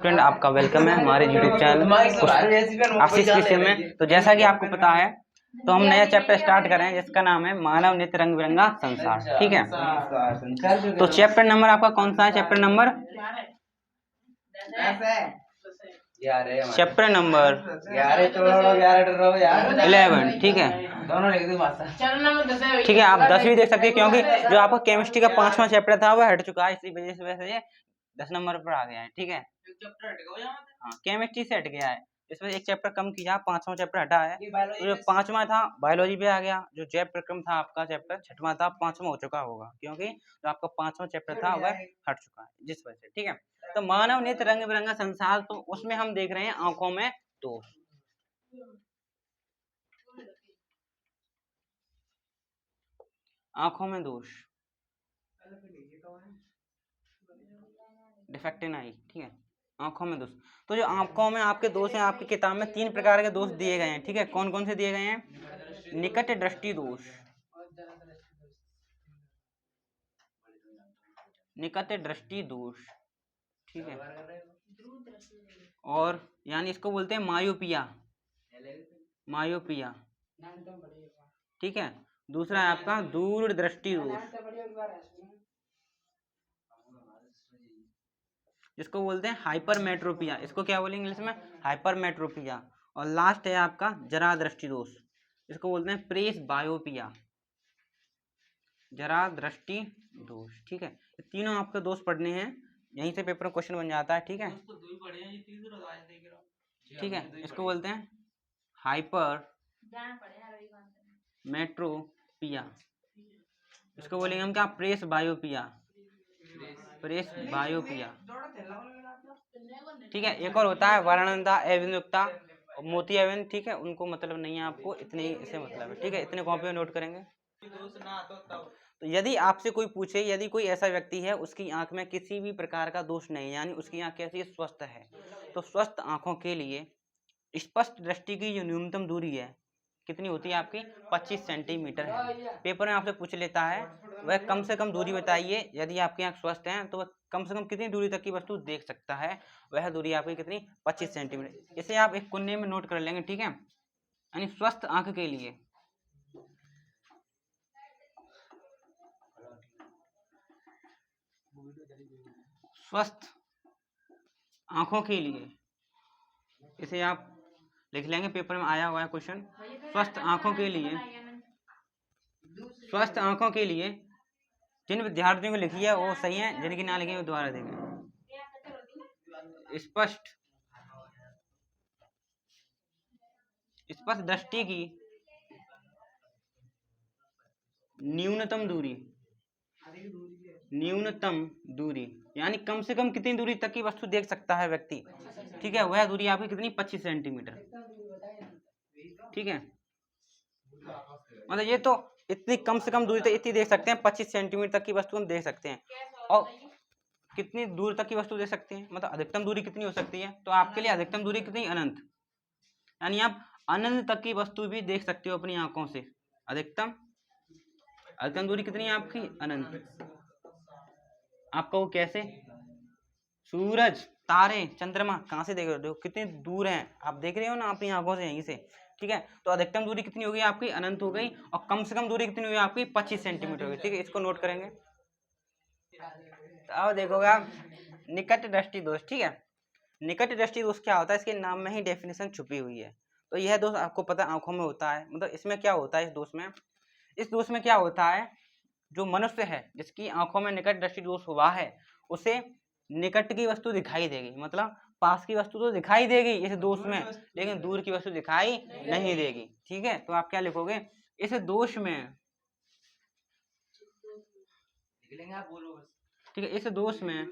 Friend, आपका welcome है हमारे YouTube चैनल आशीष कृषि में। तो जैसा कि आपको पता है, तो हम नया चैप्टर स्टार्ट कर रहे हैं जिसका नाम है मानव नित्य रंग बिरंगा संसार। ठीक है, तो चैप्टर नंबर आपका कौन सा है? Chapter number 11। ठीक है, ठीक है, आप 10 भी देख सकते हैं क्योंकि जो आपका केमिस्ट्री का 5वां चैप्टर था वो हट चुका है, इसी वजह से वैसे ये 10 नंबर पर आ गया है। ठीक है, हाँ, केमिस्ट्री से हट गया है, इसमें एक चैप्टर कम किया, 5वां चैप्टर हटा है। तो जो 5वां था बायोलॉजी पे आ गया, जो जैव प्रक्रम था आपका चैप्टर 6वां था, 5वां हो चुका होगा क्योंकि जो आपका 5वां चैप्टर था वह हट चुका है जिस वजह से। ठीक है, तो मानव नित्य रंग बिरंगा संसार, तो उसमें हम देख रहे हैं आंखों में दोष। आंखों में दोष, डिफेक्ट इन आई। ठीक है, आंखों में दोष। तो जो आंखों में आपके दोष हैं, आपकी किताब में 3 प्रकार के दोष दिए गए हैं। ठीक है, कौन कौन से दिए गए हैं? निकट दृष्टि दोष, निकट दृष्टि दोष। ठीक है, और यानी इसको बोलते हैं मायोपिया, मायोपिया। ठीक है, दूसरा है आपका दूर दृष्टि दोष, जिसको बोलते हैं हाइपरमेट्रोपिया। इसको क्या बोलेंगे इंग्लिश में? हाइपरमेट्रोपिया। और लास्ट है आपका जरा दृष्टि दोष, इसको बोलते हैं प्रेस बायोपिया, जरा दृष्टि दोष। ठीक है, ये तीनों आपके दोष पढ़ने हैं, यहीं से पेपर में क्वेश्चन बन जाता है। ठीक है, ठीक है, इसको बोलते हैं हाइपर मेट्रोपिया, इसको बोलेंगे हम क्या? Presbyopia, presbyopia. ठीक है, एक और होता है वर्णनता एवं मोती एवं। ठीक है, उनको मतलब नहीं है आपको, इतने ही इसे मतलब है। ठीक है, इतने कॉपी में नोट करेंगे। तो यदि आपसे कोई पूछे, यदि कोई ऐसा व्यक्ति है उसकी आंख में किसी भी प्रकार का दोष नहीं, यानी उसकी आंख कैसी? स्वस्थ है, तो स्वस्थ आंखों के लिए स्पष्ट दृष्टि की जो न्यूनतम दूरी है कितनी होती है आपकी? 25 सेंटीमीटर है। पेपर में आपसे पूछ लेता है वह कम से कम दूरी बताइए, यदि आपकी आंख स्वस्थ है तो वह कम से कम कितनी दूरी तक की वस्तु देख सकता है? वह दूरी आपकी कितनी? 25 सेंटीमीटर। इसे आप एक कोने में नोट कर लेंगे। ठीक है, यानी स्वस्थ आंख के लिए, स्वस्थ आंखों के लिए, इसे आप लिख लेंगे, पेपर में आया हुआ है क्वेश्चन। स्वस्थ आंखों के लिए, स्वस्थ आंखों के लिए जिन विद्यार्थियों को लिखी है वो सही है, जिनकी ना लिखी है वो दोबारा देखें। स्पष्ट, स्पष्ट दृष्टि की न्यूनतम दूरी, न्यूनतम दूरी यानी कम से कम कितनी दूरी तक की वस्तु देख सकता है व्यक्ति? ठीक है, वह दूरी आपकी कितनी? 25 सेंटीमीटर। ठीक है, मतलब ये तो इतनी कम से कम दूरी तक इतनी देख सकते हैं, 25 सेंटीमीटर तक की वस्तु हम देख सकते हैं। और कितनी दूर तक की वस्तु देख सकते हैं, मतलब अधिकतम दूरी कितनी हो सकती है? तो आपके लिए अधिकतम दूरी कितनी? अनंत, यानी आप अनंत तक की वस्तु भी देख सकते हो अपनी आंखों से। अधिकतम, अधिकतम दूरी कितनी है आपकी? अनंत। आपका वो कैसे? सूरज, तारे, चंद्रमा कहाँ से देख रहे हो? कितनी दूर हैं, आप देख रहे हो ना अपनी आंखों से, यहीं से। ठीक है, तो अधिकतम दूरी कितनी होगी आपकी? अनंत हो गई। और कम से कम दूरी कितनी हुई आपकी? 25 सेंटीमीटर होगी। ठीक है, इसको नोट करेंगे। तो अब देखोगे आप निकट दृष्टि दोष। ठीक है, निकट दृष्टि दोष क्या होता है? इसके नाम में ही डेफिनेशन छुपी हुई है। तो यह दोष आपको पता आंखों में होता है। मतलब इसमें क्या होता है? इस दोष में क्या होता है? जो मनुष्य है जिसकी आंखों में निकट दृष्टि दोष हुआ है, उसे निकट की वस्तु दिखाई देगी, मतलब पास की वस्तु तो दिखाई देगी इस दोष में, लेकिन दूर की वस्तु दिखाई नहीं देगी। ठीक है, तो आप क्या लिखोगे इस दोष में? ठीक है, इस दोष में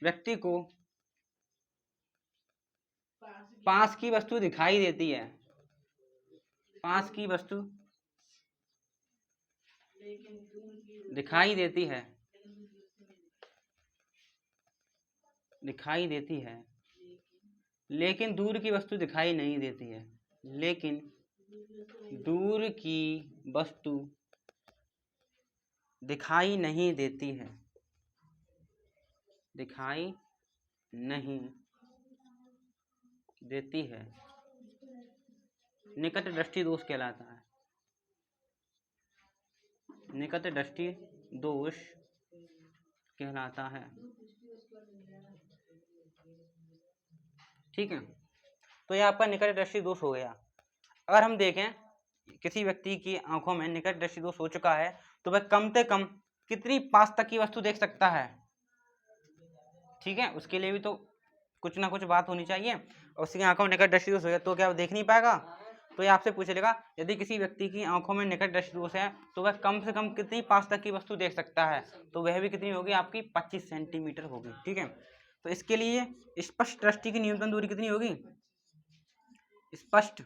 व्यक्ति को पास की वस्तु दिखाई देती है, पास की वस्तु दिखाई देती है, दिखाई देती है, लेकिन दूर की वस्तु दिखाई नहीं देती है, लेकिन दूर की वस्तु दिखाई नहीं देती है, दिखाई नहीं देती है, निकट दृष्टि दोष कहलाता है। निकट दृष्टि दोष कहलाता है। ठीक है, तो ये आपका निकट दृष्टि दोष हो गया। अगर हम देखें किसी व्यक्ति की आंखों में निकट दृष्टि दोष हो चुका है तो वह कम से कम कितनी पास तक की वस्तु देख सकता है। ठीक है, उसके लिए भी तो कुछ ना कुछ बात होनी चाहिए। और उसकी आंखों में निकट दृष्टि दोष हो गया तो क्या वो देख नहीं पाएगा। तो ये आपसे पूछ लेगा यदि किसी व्यक्ति की आंखों में निकट दृष्टि दोष है तो वह कम से कम कितनी पास तक की वस्तु देख सकता है, तो वह भी कितनी होगी आपकी 25 सेंटीमीटर होगी। ठीक है, तो इसके लिए स्पष्ट दृष्टि की न्यूनतम दूरी कितनी होगी। स्पष्ट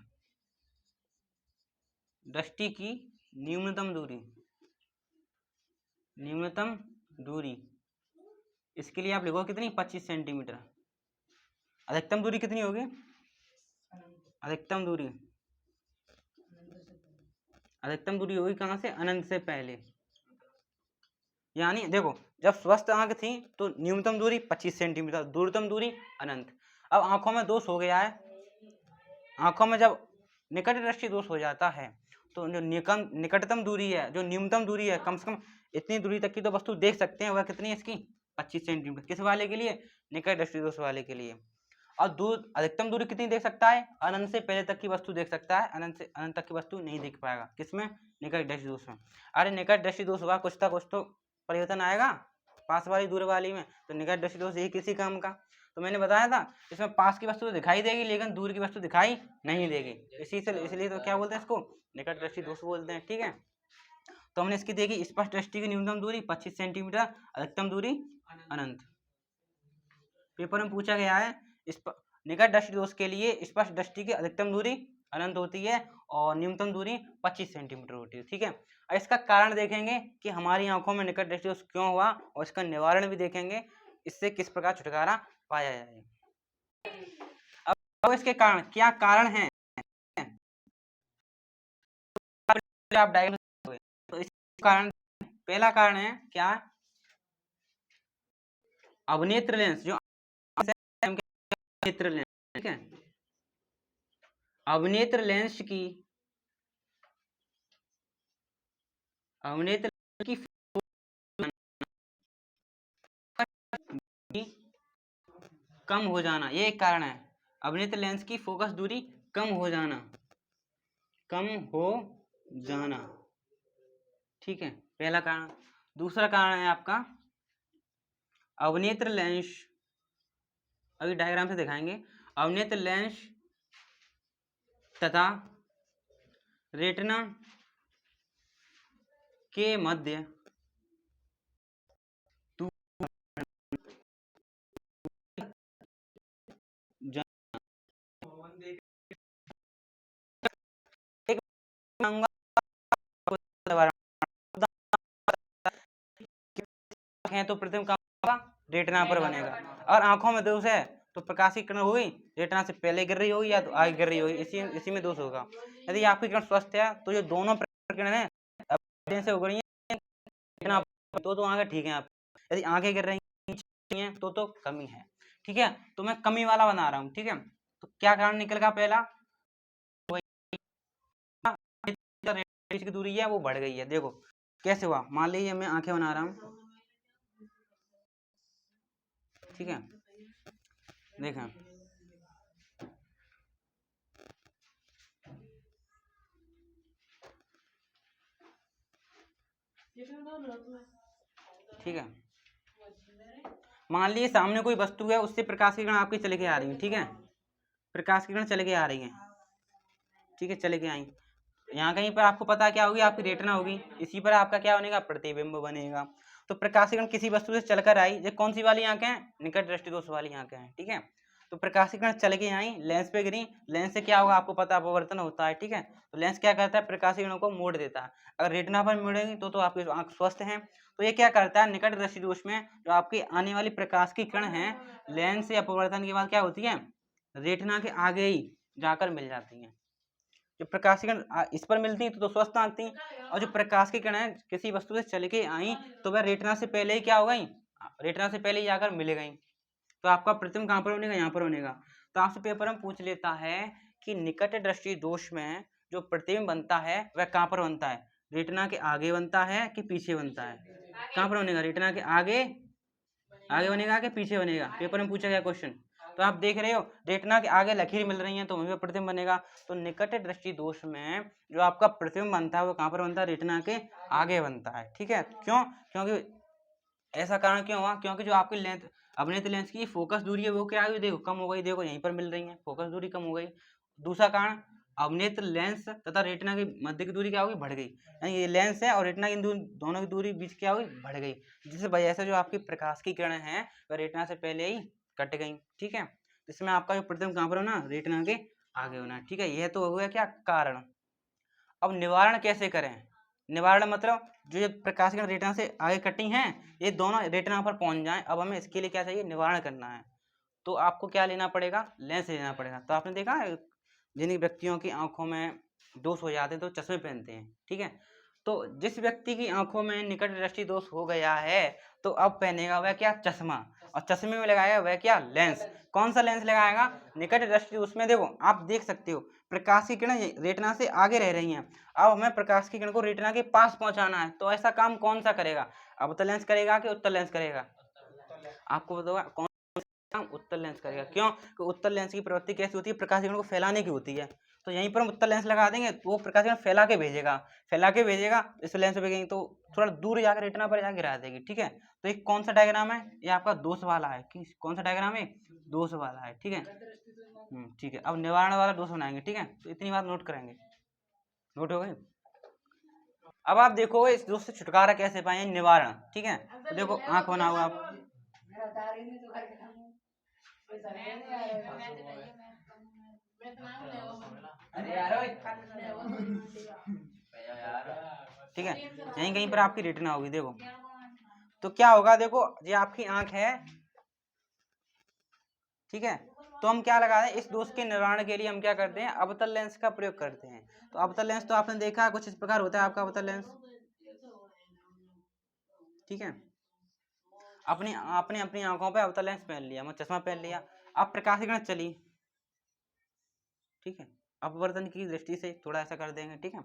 दृष्टि की न्यूनतम दूरी इसके लिए आप लिखो कितनी 25 सेंटीमीटर। अधिकतम दूरी कितनी होगी। अधिकतम दूरी होगी कहाँ से, अनंत से पहले। यानी देखो जब स्वस्थ आंख थी तो न्यूनतम दूरी 25 सेंटीमीटर, दूरतम दूरी अनंत। अब आंखों में दोष हो गया है, आंखों में जब निकट दृष्टि दोष हो जाता है तो जो निकटतम दूरी है, जो न्यूनतम दूरी है, कम से कम इतनी दूरी तक की तो वस्तु देख सकते हैं, वह कितनी है इसकी 25 सेंटीमीटर। किस वाले के लिए, निकट दृष्टि दोष वाले के लिए। और अधिकतम दूरी कितनी देख सकता है, अनंत से पहले तक की वस्तु देख सकता है, अनंत से अनंत तक की वस्तु नहीं देख पाएगा। किसमें, निकट दृष्टि दोष में। अरे निकट दृष्टि दोष हुआ कुछ तो परिवर्तन आएगा पास वाली दूर वाली में, तो निकट दृष्टि दोष यही किसी काम का। तो मैंने बताया था इसमें पास की वस्तु तो दिखाई देगी लेकिन दूर की वस्तु दिखाई नहीं देगी, इसलिए तो क्या बोलते हैं इसको, निकट दृष्टि दोष बोलते हैं। ठीक है, तो हमने इसकी देखी स्पष्ट दृष्टि की न्यूनतम दूरी 25 सेंटीमीटर, अधिकतम दूरी अनंत। पेपर में पूछा गया है निकट दृष्टि दोष के लिए स्पष्ट दृष्टि की अधिकतम दूरी अनंत होती है और न्यूनतम दूरी 25 सेंटीमीटर होती है। ठीक है, और इसका कारण देखेंगे कि हमारी आंखों में निकट दृष्टि दोष क्यों हुआ और इसका निवारण भी देखेंगे, इससे किस प्रकार छुटकारा पाया जाए। अब इसके कारण क्या कारण है, आप डायग्नोसिस, तो इस कारण पहला कारण है क्या, अवनेत्र लेंस, जो अवनेत्र लेंस। ठीक है, अवनेत्र लेंस की कम हो जाना, ये एक कारण है। अवनेत्र लेंस की फोकस दूरी कम हो जाना। ठीक है, पहला कारण। दूसरा कारण है आपका अवनेत्र लेंस, अभी डायग्राम से दिखाएंगे। अवनेत्र लेंस तथा रेटिना के मध्य है तो प्रतिबिंब कहाँ रेटिना पर बनेगा। और आंखों में दोष है तो प्रकाश की किरण होगी रेटिना से पहले गिर रही होगी या तो आगे गिर रही होगी, इसी में दोष होगा। यदि आपकी किरण स्वस्थ है तो ये दोनों किरण है से हो रही है तो आगे ठीक है। आप यदि आगे गिर रही है तो कमी है। ठीक है, तो मैं कमी वाला बना रहा हूँ। ठीक है, तो क्या कारण निकलेगा, पहला की दूरी है वो बढ़ गई है। देखो कैसे हुआ, मान लीजिए मैं आंखें बना रहा हूँ। ठीक है, देखा ठीक है, मान लीजिए सामने कोई वस्तु है उससे प्रकाश की किरण आपकी चले के आ रही है। ठीक है, प्रकाश की किरण चले के आ रही है। ठीक है, चले के आई, यहाँ कहीं पर आपको पता क्या होगी, आपकी रेटिना होगी, इसी पर आपका क्या बनेगा, प्रतिबिंब बनेगा। तो प्रकाश की किरण किसी वस्तु से चलकर आई, ये कौन सी वाली आंखें हैं, निकट दृष्टि दोष वाली आंखें हैं। ठीक है, तो प्रकाश की किरण चल के आई, लेंस पे गिरी, लेंस से क्या होगा आपको पता, अपवर्तन होता है। ठीक है, तो लेंस क्या करता है, प्रकाश की किरणों को मोड़ देता है। अगर रेटिना पर मुड़ेगी तो आपकी आंख स्वस्थ है। तो ये क्या करता है, निकट दृष्टि दोष में जो आपकी आने वाली प्रकाश की किरण है, लेंस से अपवर्तन के बाद क्या होती है, रेटिना के आगे ही जाकर मिल जाती है। जो प्रकाश की किरण इस पर मिलती तो स्वस्थ आती, और जो प्रकाश की किरण किसी वस्तु से चल के आई तो वह रेटिना से पहले ही क्या हो गई, रेटिना से पहले ही जाकर मिल गई। तो आपका प्रतिबिंब कहाँ पर बनेगा, यहाँ पर बनेगा। तो आपसे पेपर में पूछ लेता है कि निकट दृष्टि दोष में जो प्रतिबिंब बनता है वह कहाँ पर बनता है, रेटिना के आगे बनता है कि पीछे बनता है, कहाँ पर बनेगा, रेटिना के आगे बनेगा कि पीछे बनेगा, पेपर में पूछा गया क्वेश्चन। तो आप देख रहे हो रेटिना के आगे लकीर मिल रही है तो वहीं पर प्रतिबिंब बनेगा। तो निकट दृष्टि दोष में जो आपका प्रतिबिंब बनता है वो कहाँ पर बनता है, रेटिना के आगे बनता है। ठीक है, क्यों, क्योंकि ऐसा कारण क्यों हुआ, क्योंकि जो आपकी लेंथ अवनेत्र लेंस की फोकस दूरी है वो क्या हुई, देखो कम हो गई, देखो यहीं पर मिल रही है, फोकस दूरी कम हो गई। दूसरा कारण अवनेत्र लेंस तथा रेटिना की मध्य की दूरी क्या होगी, बढ़ गई, यानी ये लेंस है और रेटिना की दोनों की दूरी बीच क्या हुई, बढ़ गई, जिस वजह से जो आपकी प्रकाश की किरण है वह रेटिना से पहले ही कट गई। ठीक है, इसमें आपका जो प्रतिबिंब कहाँ पर होना, रेटिना के आगे होना। ठीक है, यह तो हो गया क्या कारण। अब निवारण कैसे करें, निवारण मतलब जो प्रकाश किरण रेटिना से आगे कटी हैं ये दोनों रेटिना पर पहुंच जाएं। अब हमें इसके लिए क्या चाहिए, निवारण करना है। तो आपको क्या लेना पड़ेगा, लेंस लेना पड़ेगा। तो आपने देखा है जिन व्यक्तियों की आंखों में दोष हो जाते हैं तो चश्मे पहनते हैं। ठीक है, तो जिस व्यक्ति की आंखों में निकट दृष्टि दोष हो गया है तो अब पहनेगा वह क्या, चश्मा, और चश्मे में लगाएगा वह क्या, लेंस। कौन सा लेंस लगाएगा, निकट दृष्टि। उसमें देखो आप देख सकते हो प्रकाश की किरण रेटिना से आगे रह रही हैं, अब हमें प्रकाश की किरण को रेटिना के पास पहुंचाना है। तो ऐसा काम कौन सा करेगा, अवतल लेंस करेगा कि उत्तल लेंस करेगा, आपको बताओगा कौन सा, उत्तल लेंस करेगा। क्यों, कि उत्तल लेंस की प्रवृत्ति कैसी होती है, प्रकाश किरण को फैलाने की होती है। तो यहीं पर हम उत्तल लेंस लगा देंगे तो वो प्रकाश किरण फैला के भेजेगा, इस लेंस पे भेजेंगे तो थोड़ा दूर जाकर रेटिना पर जाकर गिरा देगी। ठीक है, तो एक कौन सा डायग्राम है, ये आपका दोष वाला है, कि कौन सा डायग्राम है, दोष वाला है। ठीक है, ठीक है, अब निवारण वाला दोष बनाएंगे। ठीक है, तो इतनी बात नोट करेंगे, नोट हो गई। अब आप देखो इस दोष से छुटकारा कैसे पाएंगे, निवारण। ठीक है, तो देखो आंख बनाओ आप, ठीक है, यहीं कहीं पर आपकी रेटिना होगी। देखो तो क्या होगा, देखो ये आपकी आंख है, ठीक है, तो हम क्या लगा दें, इस दोष के निवारण के लिए हम क्या करते हैं, अवतल लेंस का प्रयोग करते हैं। तो अवतल लेंस तो आपने देखा कुछ इस प्रकार होता है आपका अवतल लेंस। ठीक है, अपनी अपनी अपनी आंखों पे अवतल लेंस पहन लिया, मतलब चश्मा पहन लिया। अब प्रकाश की किरण चली, ठीक है, अपवर्तन की दृष्टि से थोड़ा ऐसा कर देंगे। ठीक है,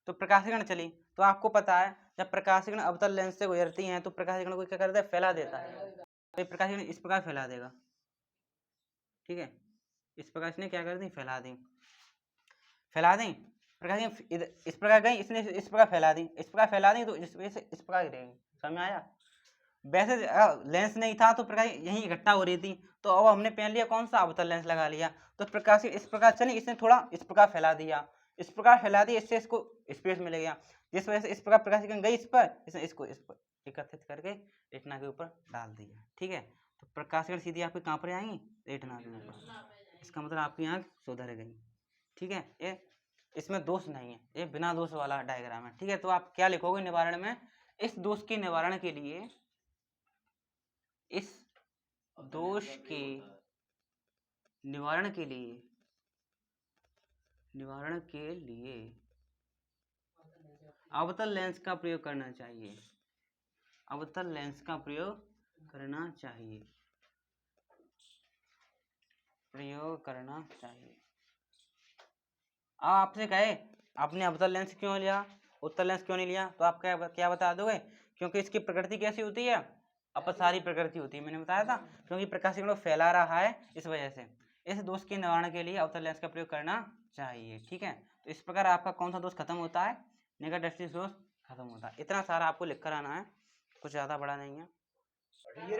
तो प्रकाश किरण चली, तो आपको पता है जब प्रकाश किरण अवतल लेंस से गुजरती हैं तो प्रकाश किरण को क्या करता है, फैला देता है। तो प्रकाश किरण इस प्रकार फैला देगा। ठीक है, इस प्रकार इसने क्या कर दी, फैला दी, प्रकाश किरण इस प्रकार गई, इसने इस प्रकार फैला दी, इस प्रकार फैला दी, तो इस वजह से इस प्रकार गिरेगी। समझ में आया। वैसे लेंस नहीं था तो प्रकाश यहीं इकट्ठा हो रही थी, तो अब हमने पहन लिया कौन सा, अवतल लेंस लगा लिया, तो प्रकाश इस प्रकार चली, इसने थोड़ा इस प्रकार फैला दिया, इस प्रकार फैला दिया, इससे इसको स्पेस मिल गया, जिस वजह से इस प्रकार प्रकाश किरण गई इस पर, इसने इसको इस पर एकत्रित करके रेटिना के ऊपर डाल दिया। ठीक है, तो प्रकाश किरण सीधी आपके कहाँ पर आएंगी, रेटिना के ऊपर। इसका मतलब आपकी आंख सुधर गई। ठीक है, ये इसमें दोष नहीं है, ये बिना दोष वाला डायग्राम है। ठीक है, तो आप क्या लिखोगे निवारण में, इस दोष के निवारण के लिए, इस दोष के निवारण के लिए, अवतल लेंस का प्रयोग करना चाहिए, अवतल लेंस का प्रयोग करना चाहिए, प्रयोग करना चाहिए। अब आपसे कहे आपने अवतल लेंस क्यों लिया, उत्तल लेंस क्यों नहीं लिया, तो आप क्या बता दोगे, क्योंकि इसकी प्रकृति कैसी होती है, अपसारी प्रकृति होती है, मैंने बताया था, क्योंकि प्रकाश किरण को फैला रहा है इस वजह से। इस दोष के निवारण के लिए अवतल लेंस का प्रयोग करना चाहिए। ठीक है, तो इस प्रकार आपका कौन सा दोष खत्म होता है, निकट दृष्टि दोष खत्म होता है। इतना सारा आपको लिख कर आना है, कुछ ज्यादा बड़ा नहीं है।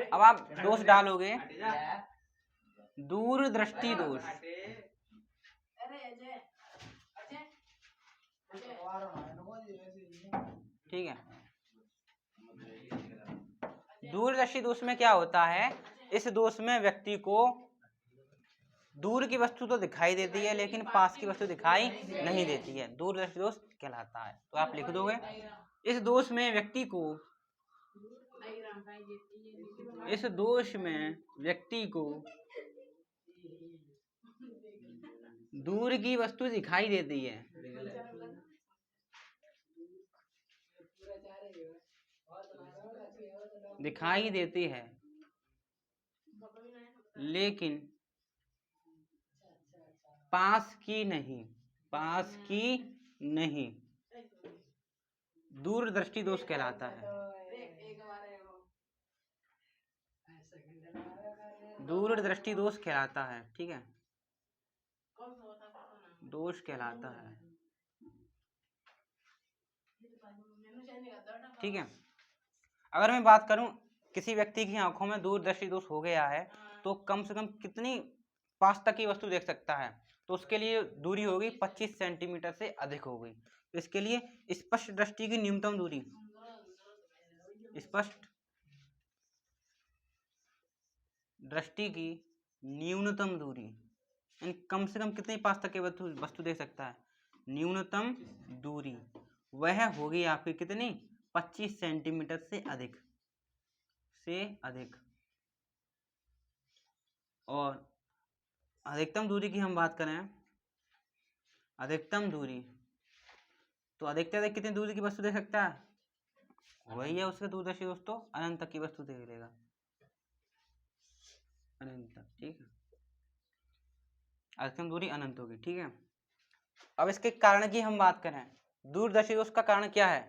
अब आप दोष डालोगे, दूरदृष्टि दोष, ठीक है, दूरदर्शी दोष में क्या होता है, इस दोष में व्यक्ति को दूर की वस्तु तो दिखाई देती है लेकिन पास की वस्तु दिखाई नहीं देती है, दूरदर्शी दोष कहलाता है। तो आप लिख दोगे, इस दोष में व्यक्ति को, इस दोष में व्यक्ति को दूर की वस्तु दिखाई देती है, दिखाई देती है, लेकिन पास की नहीं, पास की नहीं, दूरदृष्टि दोष कहलाता है। दूरदृष्टि दोष कहलाता है, ठीक है, दोष कहलाता है, ठीक है। अगर मैं बात करूं किसी व्यक्ति की आंखों में दूरदृष्टि दोष हो गया है तो कम से कम कितनी पास तक की वस्तु देख सकता है, तो उसके लिए दूरी होगी 25 सेंटीमीटर से अधिक हो गई। तो इसके लिए स्पष्ट दृष्टि की न्यूनतम दूरी, स्पष्ट दृष्टि की न्यूनतम दूरी, यानी कम से कम कितनी पास तक की वस्तु देख सकता है, न्यूनतम दूरी वह होगी आपकी कितनी, 25 सेंटीमीटर से अधिक, से अधिक। और अधिकतम दूरी की हम बात करें, अधिकतम दूरी, तो अधिक से अधिक कितनी दूरी की वस्तु देख सकता है, वही है उसके दूरदर्शी दोस्तों, अनंत तक की वस्तु देख लेगा, अनंत तक, ठीक है, अधिकतम दूरी अनंत होगी, ठीक है। अब इसके कारण की हम बात करें, दूरदर्शी दोष का कारण क्या है,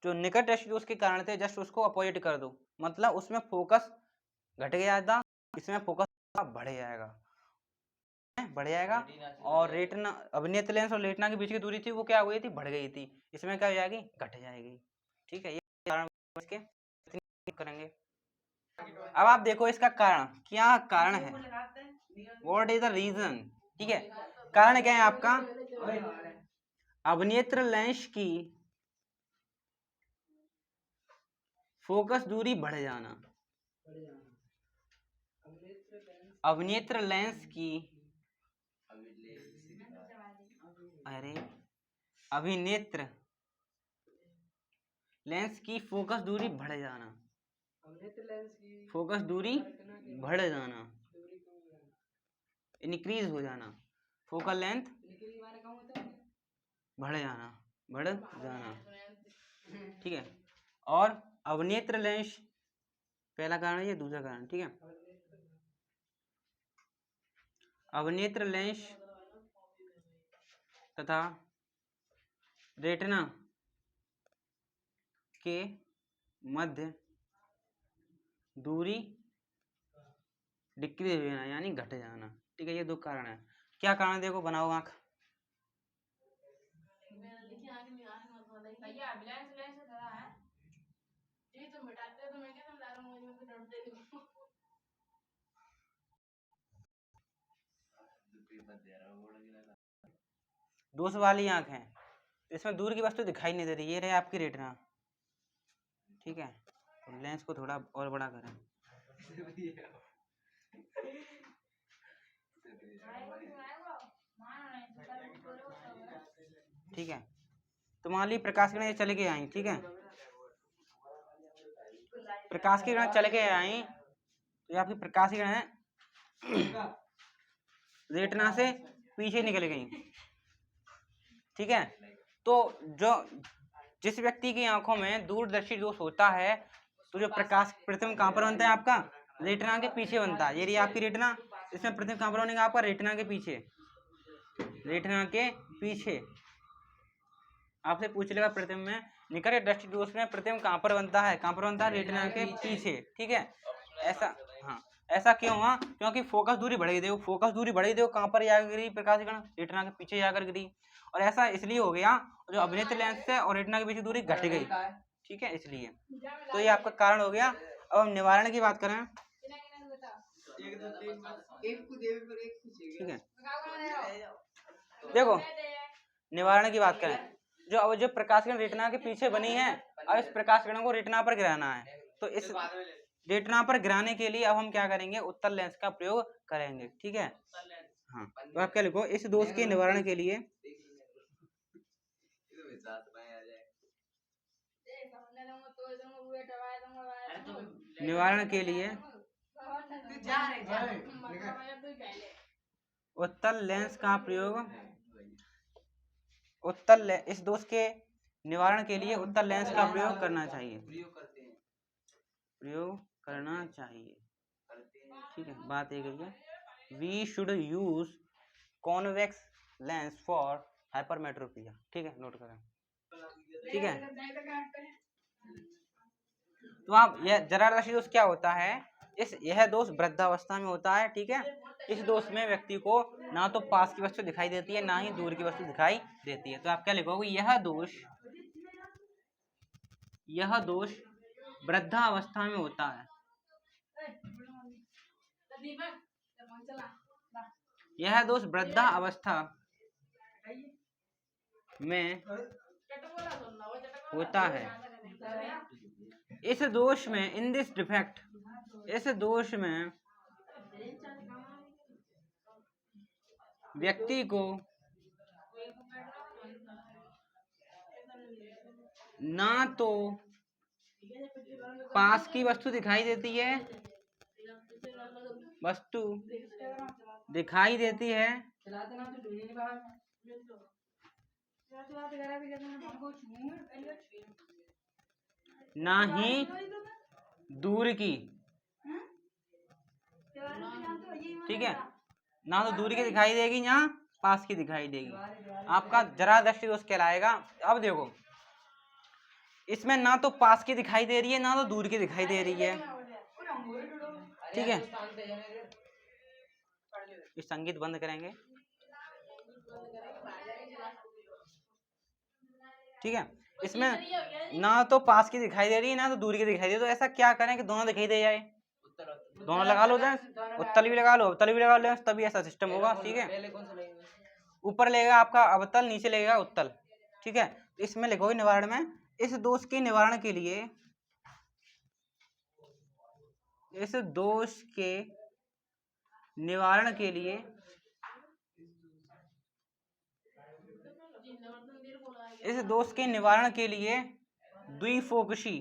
जो निकट दृष्टि दोष के कारण थे जस्ट उसको अपोजिट कर दो, मतलब उसमें फोकस घट गया था, इसमें फोकस बढ़ जाएगा, बढ़ जाएगा। और रेटिना, अभिनेत्र लेंस और रेटिना के बीच की दूरी थी वो क्या हो गई थी, बढ़ गई थी, इसमें क्या हो जाएगी, घट जाएगी, ठीक है। ये कारण इसके करेंगे। अब आप देखो इसका कारण, क्या कारण है, व्हाट इज द रीजन, ठीक है। कारण क्या है आपका, अभिनेत्र लेंस की फोकस दूरी बढ़ जाना, अभिनेत्र लेंस की, अरे अभिनेत्र लेंस की फोकस दूरी बढ़ जाना, फोकस दूरी बढ़ जाना, इंक्रीज हो जाना, फोकल लेंथ बढ़ जाना, बढ़ जाना, ठीक है। और अभिनेत्र लेंस, पहला कारण है, ये दूसरा कारण, ठीक है। अभिनेत्र लेंस तथा रेटिना के मध्य दूरी डिक्रीज हो जाना, यानी घट जाना, ठीक है। ये दो कारण है। क्या कारण, देखो बनाओ आंख, दोष वाली आंख है, इसमें दूर की वस्तु दिखाई नहीं दे रही, ये रहे आपकी रेटिना, ठीक है। तो लेंस को थोड़ा और बड़ा करें, ठीक है। तो मान ली प्रकाश किरण चले के आई, ठीक है, प्रकाश की किरण चल के आई, तो ये आपकी प्रकाश की किरण है रेटिना से पीछे निकल गई, ठीक है। तो जो जिस व्यक्ति की आंखों में दूरदर्शी दोष होता है, तो जो प्रकाश प्रतिबिंब कहां पर बनता है आपका, रेटिना के पीछे बनता है। ये रही आपकी रेटिना, इसमें प्रतिबिंब कहां पर बनेगा आपका, रेटिना के पीछे, रेटिना के पीछे। आपसे पूछ लेगा प्रतिबिंब में, निकट दृष्टि दोष में प्रतिबिंब कहां पर बनता है, कहां पर बनता है, रेटिना के पीछे, ठीक है। ऐसा, हाँ, ऐसा क्यों हुआ, क्योंकि फोकस दूरी बढ़ी, देखो फोकस दूरी बढ़ी, देखो कहां पर जाकर गिरी, प्रकाश किरण रेटिना के पीछे जाकर गिरी, और ऐसा इसलिए हो गया, जो अभिनेत्र लेंस से और रेटिना के बीच की दूरी घट गई, ठीक है, इसलिए। तो ये आपका कारण हो गया। अब हम निवारण की बात करें, ठीक है, देखो निवारण की बात करें, जो अब जो प्रकाश किरण रेटिना के पीछे बनी है, अब इस प्रकाश किरण को रेटिना पर गिराना है, तो इस रेटिना पर गिराने के लिए अब हम क्या करेंगे, उत्तल लेंस का प्रयोग करेंगे, ठीक है। हाँ, तो आप क्या लिखो, इस दोष के निवारण के लिए, निवारण के लिए उत्तल लेंस का प्रयोग, इस दोष के निवारण के लिए उत्तल लेंस का प्रयोग करना चाहिए, प्रयोग करना चाहिए, ठीक है, बात एक है, we should use convex lens for hypermetropia. ठीक है, नोट करें। ठीक है, तो आप यह जरादृष्टि दोष क्या होता है, यह दोष वृद्धावस्था में होता है। ठीक है, इस दोष में व्यक्ति को ना तो पास की वस्तु दिखाई देती है, ना ही दूर की वस्तु दिखाई देती है। तो आप क्या लिखोगे, यह दोष वृद्धावस्था में होता है। यह दोष वृद्धावस्था में होता है। इस दोष में, इन दिस डिफेक्ट, इस दोष में व्यक्ति को ना तो पास की वस्तु दिखाई देती है, ना ही दूर की। ठीक है, ना तो दूर की दिखाई देगी, ना पास की दिखाई देगी। आपका जरादृष्टि दोष कहलाएगा। अब देखो, इसमें ना तो पास की दिखाई दे रही है, ना तो दूर की दिखाई दे रही है। ठीक है, इस संगीत बंद करेंगे। ठीक है, इसमें ना तो पास की दिखाई दे रही है, ना तो दूर की दिखाई दे रही है। तो ऐसा क्या करें कि दोनों दिखाई दे जाए, दोनों लगा लो लेंस, उत्तल भी लगा लो, अवतल भी लगा लो लेंस, तभी ऐसा सिस्टम होगा। ठीक है, ऊपर लेगा आपका अवतल, नीचे लेगा उत्तल। ठीक है, इसमें लिखोगे निवारण में, इस दोष के निवारण के लिए, इस दोष के निवारण के लिए इस दोष के निवारण के लिए द्विफोकसी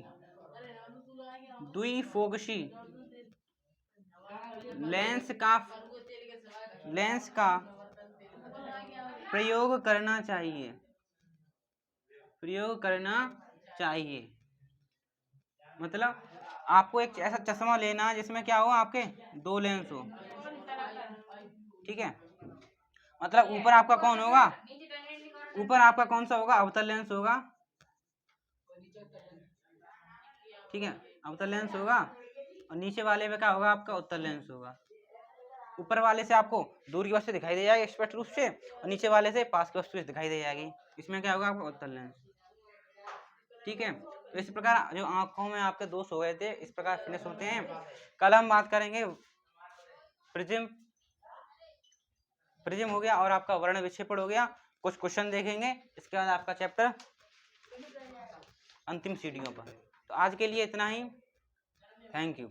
लेंस का प्रयोग करना चाहिए। मतलब आपको एक ऐसा चश्मा लेना है जिसमें क्या हो, आपके दो लेंस हो। ठीक है, मतलब ऊपर आपका कौन होगा, ऊपर आपका कौन सा होगा, अवतल लेंस होगा। ठीक है, अवतल लेंस होगा, और नीचे वाले में क्या होगा, आपका उत्तल लेंस होगा। ऊपर वाले से आपको दूर की वस्तु दिखाई दे जाएगी स्पष्ट रूप से, और नीचे वाले से पास की वस्तु दिखाई दे जाएगी। इसमें क्या होगा, आपका उत्तल लेंस। ठीक है, तो इस प्रकार जो आंखों में आपके दोष हो गए थे, इस प्रकार फिनिश होते हैं। कल हम बात करेंगे प्रिज्म हो गया, और आपका वर्ण विक्षेपण हो गया। कुछ क्वेश्चन देखेंगे, इसके बाद आपका चैप्टर अंतिम सीढ़ियों पर। तो आज के लिए इतना ही। Thank you.